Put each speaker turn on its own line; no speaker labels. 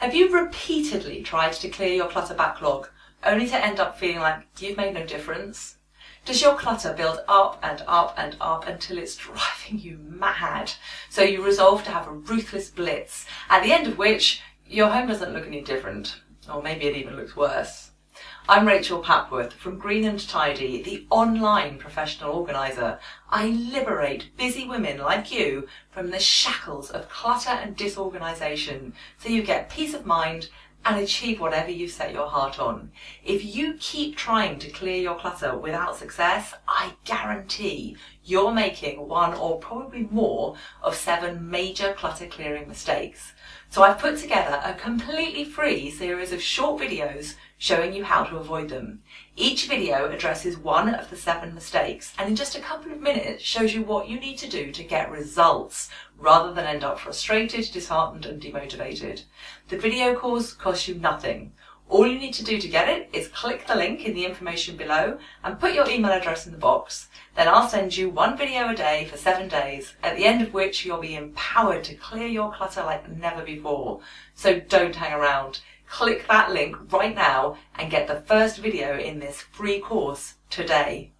Have you repeatedly tried to clear your clutter backlog, only to end up feeling like you've made no difference? Does your clutter build up and up and up until it's driving you mad? So you resolve to have a ruthless blitz, at the end of which your home doesn't look any different, or maybe it even looks worse. I'm Rachel Papworth from Green and Tidy, the online professional organiser. I liberate busy women like you from the shackles of clutter and disorganisation so you get peace of mind and achieve whatever you set your heart on. If you keep trying to clear your clutter without success, I guarantee you're making one or probably more of 7 major clutter clearing mistakes. So I've put together a completely free series of short videos showing you how to avoid them. Each video addresses one of the 7 mistakes and in just a couple of minutes shows you what you need to do to get results rather than end up frustrated, disheartened and demotivated. The video course costs you nothing. All you need to do to get it is click the link in the information below and put your email address in the box. Then I'll send you 1 video a day for 7 days, at the end of which you'll be empowered to clear your clutter like never before. So don't hang around. Click that link right now and get the first video in this free course today.